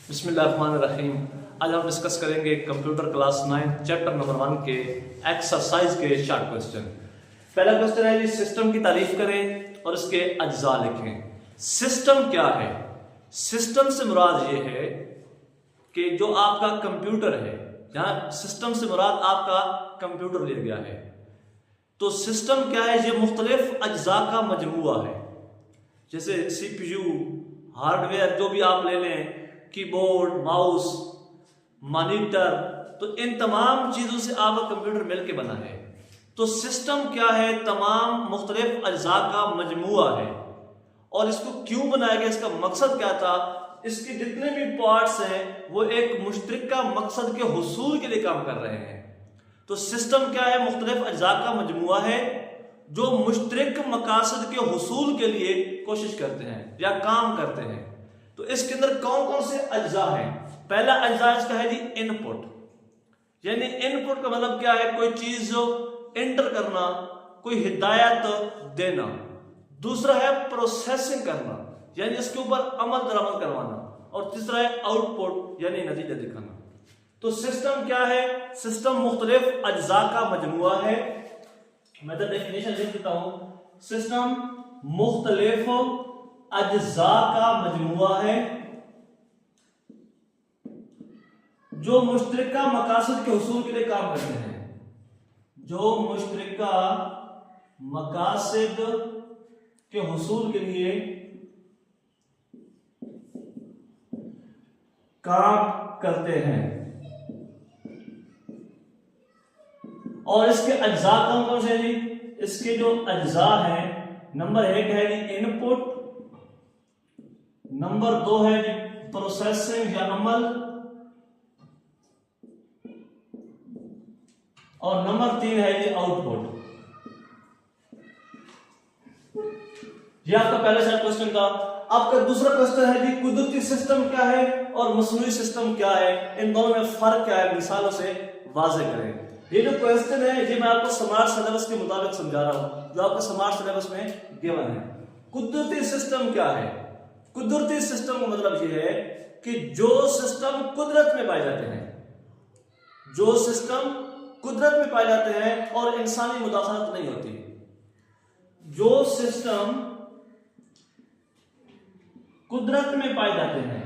बिस्मिल्लाहिर्रहमानिर्रहीम। आज हम डिस्कस करेंगे कंप्यूटर क्लास 9 चैप्टर नंबर 1 के एक्सरसाइज के शॉर्ट क्वेश्चन। पहला क्वेश्चन है जी, सिस्टम की तारीफ करें और इसके अज्जा लिखें। सिस्टम क्या है? सिस्टम से मुराद ये है कि जो आपका कंप्यूटर है, जहां सिस्टम से मुराद आपका कंप्यूटर लिया गया है। तो सिस्टम क्या है? ये मुख्तलिफ अज्जा का मजमुआ है। जैसे CPU, हार्डवेयर जो भी आप ले लें, कीबोर्ड, माउस, मॉनिटर, तो इन तमाम चीज़ों से आपका कंप्यूटर मिलके बना है। तो सिस्टम क्या है? तमाम मुख्तलिफ अज्जा का मजमुआ है। और इसको क्यों बनाया गया, इसका मकसद क्या था? इसके जितने भी पार्ट्स हैं वो एक मुश्तरका मकसद के हुसूल के लिए काम कर रहे हैं। तो सिस्टम क्या है? मुख्तलिफ अज्जा का मजमुआ है जो मुश्तरक मकासद के हुसूल के लिए कोशिश करते हैं या काम करते हैं। तो इसके अंदर कौन कौन से अज्जा हैं? पहला अज्जा इसका है जी इनपुट, यानी इनपुट का मतलब क्या है? कोई चीज एंटर करना, कोई हिदायत देना। दूसरा है प्रोसेसिंग करना, यानी इसके ऊपर अमल दरामद करवाना। और तीसरा है आउटपुट, यानी नतीजा दिखाना। तो सिस्टम क्या है? सिस्टम मुख्तलिफ अज्जा का मजमुआ है। मैं तो डेफिनेशन लिख देता हूं। सिस्टम मुख्तलिफ अज्जा का मजमुआ है जो मुश्तरका मकासद के हुसूल के लिए काम करते हैं। जो मुश्तरका मकासद के हुसूल के लिए काम करते हैं। और इसके अज्जा कौन कौन से हैं जी? इसके जो अज्जा हैं, नंबर 1 है जी इनपुट, नंबर 2 है जी प्रोसेसिंग या अमल, और नंबर 3 है जी आउटपुट। ये आपका पहला सेट क्वेश्चन था। आपका दूसरा क्वेश्चन है जी कुदरती सिस्टम क्या है और मसनूई सिस्टम क्या है, इन दोनों में फर्क क्या है, मिसालों से वाज़ेह करें। ये जो क्वेश्चन है ये मैं आपको स्मार्ट सिलेबस के मुताबिक समझा रहा हूं, जो आपका स्मार्ट सिलेबस में गिवन है। कुदरती सिस्टम क्या है? कुदरती सिस्टम का मतलब यह है कि जो सिस्टम कुदरत में पाए जाते हैं, जो सिस्टम कुदरत में पाए जाते हैं और इंसानी मुदाखलत नहीं होती। जो सिस्टम कुदरत में पाए जाते हैं,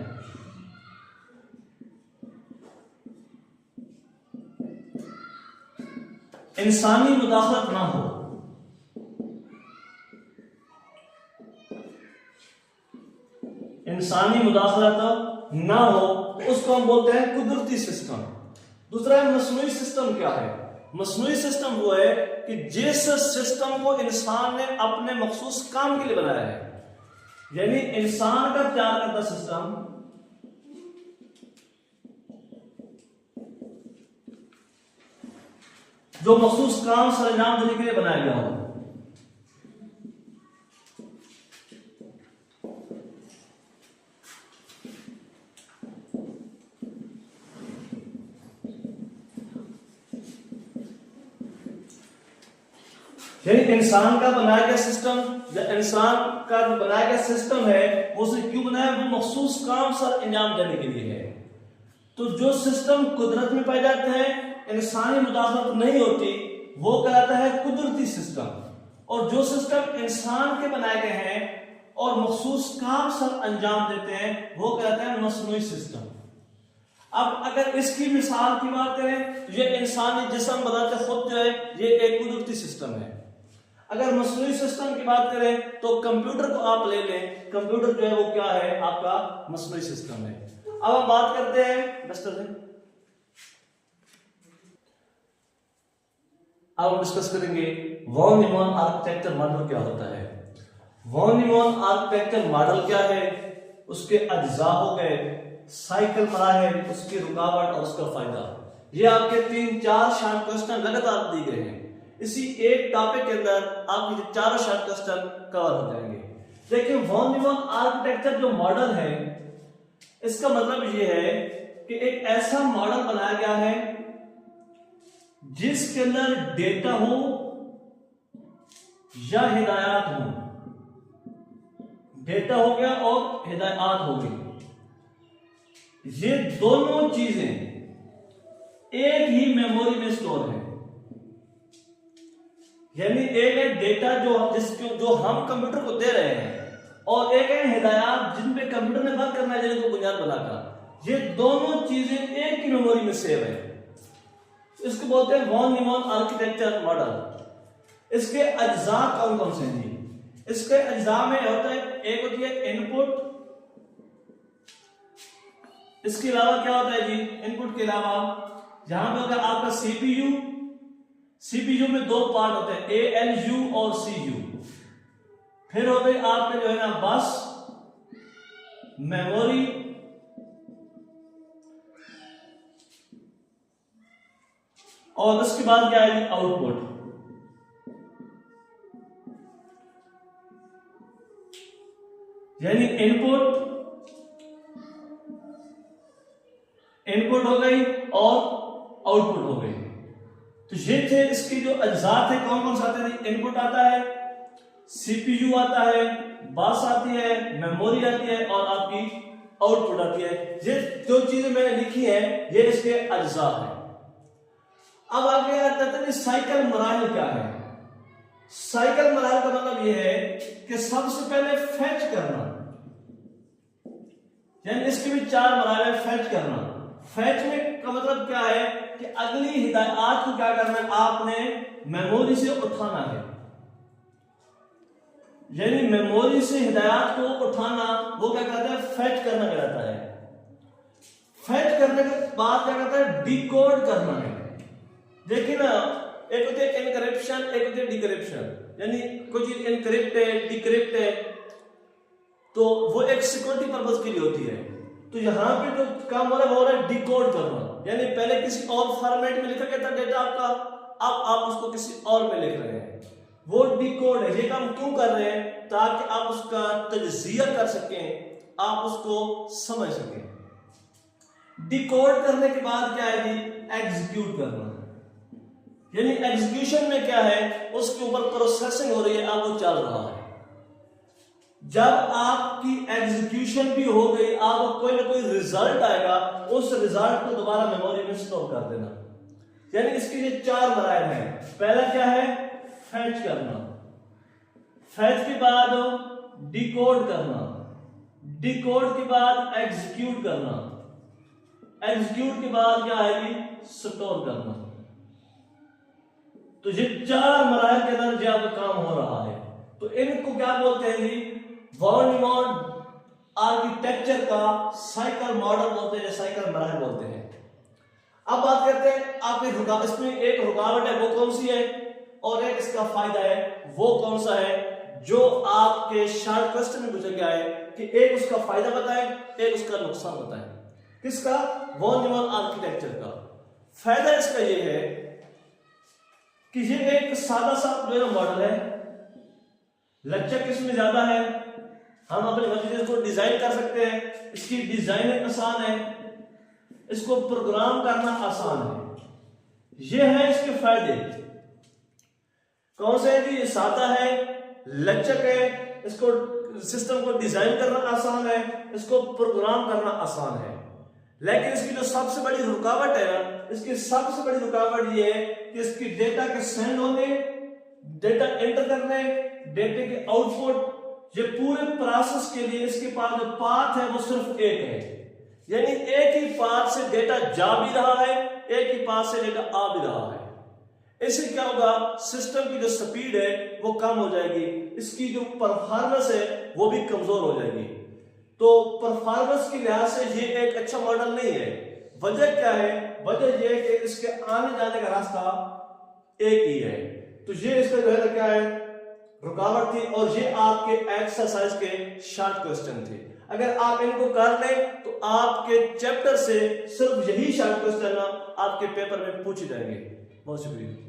इंसानी मुदाखलत ना हो, इंसानी मुदाखलत ना हो, तो उसको हम बोलते हैं कुदरती सिस्टम। दूसरा है मसनूई सिस्टम। क्या है मसनूई सिस्टम? वो है कि जिस सिस्टम को इंसान ने अपने मखसूस काम के लिए बनाया है, यानी इंसान का तैयार करता सिस्टम जो मखसूस काम सरंजाम देने के लिए बनाया गया हो। यानी इंसान का बनाया गया सिस्टम, या इंसान का जो बनाया गया सिस्टम है वो उसे क्यों बनाया? वो मखसूस काम सर अंजाम देने के लिए है। तो जो सिस्टम कुदरत में पाए जाते हैं, इंसानी मुदाखलत नहीं होती, वो कहलाता है कुदरती सिस्टम। और जो सिस्टम इंसान के बनाए गए हैं और मखसूस काम सर अंजाम देते हैं, वो कहलाते हैं मसनूई सिस्टम। अब अगर इसकी मिसाल की बात करें, ये इंसानी जिस्म बनाते खुद जो है ये एक कुदरती सिस्टम है। अगर मसनूई सिस्टम की बात करें तो कंप्यूटर को आप ले लें, कंप्यूटर जो है वो क्या है? आपका मसनूई सिस्टम है। अब हम बात करते हैं डस्टर से। अब हम डिस्कस करेंगे वॉन न्यूमैन आर्किटेक्चर मॉडल क्या होता है। वॉन न्यूमैन आर्किटेक्चर मॉडल क्या है? उसके अज्जा हो गए, साइकिल मराहिल, उसकी रुकावट और उसका फायदा। ये आपके 3-4 शॉर्ट क्वेश्चन लगातार दिए गए हैं। इसी एक टॉपिक के अंदर आपके 4 शॉर्ट क्वेश्चन कवर हो जाएंगे। देखिए वॉन न्यूमैन आर्किटेक्चर जो मॉडल है, इसका मतलब ये है कि एक ऐसा मॉडल बनाया गया है जिसके अंदर डेटा हो या हिदायत हो। डेटा हो गया और हिदायत हो गई। ये दोनों चीजें एक ही मेमोरी में स्टोर है, यानी एक है डेटा जो हम कंप्यूटर को दे रहे हैं और एक है हिदायत जिन पे कंप्यूटर ने वर्क करना है जिनको बुनियाद बनाकर। ये दोनों चीजें एक ही मेमोरी में सेव है। इसको बोलते हैं वॉन न्यूमैन आर्किटेक्चर मॉडल। इसके अज्जा कौन कौन से हैं जी? इसके अज्जा में होता है, एक होती है इनपुट, इसके अलावा क्या होता है जी? इनपुट के अलावा यहां पे होता है आपका सीपीयू। सीपीयू में दो पार्ट होते हैं, एएलयू और सीयू। फिर हो गई आपके जो है ना बस, मेमोरी और उसके बाद क्या है आउटपुट। यानी इनपुट हो गई और आउटपुट हो गई। तो ये थे इसके जो अज्जा थे, कौन कौन से आते थे? इनपुट आता है, सीपीयू आता है, बस आती है, मेमोरी आती है और आपकी आउटपुट आती है। ये जो चीजें मैंने लिखी है ये इसके अज्जा है। अब आगे आता है साइकिल मराहिल क्या है? साइकिल मराहिल का मतलब ये है कि सबसे पहले फेच करना, यानी इसके भी चार मराहिल है। फेच करना, फेच में का मतलब क्या है कि अगली हिदायत को क्या करना है, आपने मेमोरी से उठाना है। यानी मेमोरी से हिदायत को उठाना, वो क्या कहते हैं? फेच करना कहलाता है। फेच करने के बाद क्या कहता है? डिकोड करना है। देखिए ना, एक होती है एनक्रिप्शन, एक होती है डिक्रिप्शन। यानी कोई चीज एनक्रिप्ट है, डिक्रिप्ट है, तो वो एक सिक्योरिटी पर्पस के लिए होती है। तो यहां पे जो काम हो रहा है वो हो रहा है डिकोड करना। यानी पहले किसी और फॉर्मेट में लिखा गया था डेटा आपका, अब आप उसको किसी और में लिख रहे हैं, वो डिकोड है। ये काम क्यों कर रहे हैं? ताकि आप उसका तज्जिया कर सकें, आप उसको समझ सकें। डिकोड करने के बाद क्या है जी? एग्जीक्यूट करना। यानी एग्जीक्यूशन में क्या है? उसके ऊपर प्रोसेसिंग हो रही है, अब वो चल रहा है। जब आपकी एग्जीक्यूशन भी हो गई, आपको कोई ना कोई रिजल्ट आएगा, उस रिजल्ट को दोबारा मेमोरी में स्टोर कर देना। यानी इसके ये चार मराहिल हैं। पहला क्या है? फेच करना, फेच के बाद डिकोड करना, डिकोड के बाद एग्जीक्यूट करना, एग्जीक्यूट के बाद क्या है जी? स्टोर करना। तो ये चार मराहिल के अंदर जो आपका काम हो रहा है, तो इनको क्या बोलते हैं जी? वॉन न्यूमैन आर्किटेक्चर का साइकिल मॉडल बोलते हैं, साइकिल मराहिल बोलते हैं। अब बात करते हैं आपके इसमें एक रुकावट है, वो कौन सी है, और एक इसका फायदा है, वो कौन सा है? जो आपके शॉर्ट क्वेश्चन में पूछा गया है कि एक उसका फायदा बताएं, एक उसका नुकसान बताएं। किसका? वॉन न्यूमैन आर्किटेक्चर का। फायदा इसका ये है कि ये एक सादा सा जो मॉडल है, लचक इसमें ज्यादा है, हम अपने मर्जी को डिजाइन कर सकते हैं, इसकी डिजाइनिंग आसान है, इसको प्रोग्राम करना आसान है। ये है इसके फायदे। कौन से है? ये सादा है, लचक है, इसको सिस्टम को डिजाइन करना आसान है, इसको प्रोग्राम करना आसान है। लेकिन इसकी जो सबसे बड़ी रुकावट है ना, इसकी सबसे बड़ी रुकावट ये है कि इसकी डेटा के सेंड होने, डेटा एंटर करने, डेटा के आउटपुट, ये पूरे प्रोसेस के लिए इसके पास जो पाथ है वो सिर्फ एक है। यानी एक ही पाथ से डेटा जा भी रहा है, एक ही पाथ से डेटा आ भी रहा है। इससे क्या होगा? सिस्टम की जो स्पीड है वो कम हो जाएगी, इसकी जो परफॉर्मेंस है वो भी कमजोर हो जाएगी। तो परफॉर्मेंस के लिहाज से ये एक अच्छा मॉडल नहीं है। वजह क्या है? वजह ये है कि इसके आने जाने का रास्ता एक ही है। तो ये इसका जो है क्या है? रुकावट थी, और ये आपके एक्सरसाइज के शॉर्ट क्वेश्चन थे। अगर आप इनको कर लें तो आपके चैप्टर से सिर्फ यही शॉर्ट क्वेश्चन आपके पेपर में पूछे जाएंगे। बहुत शुक्रिया।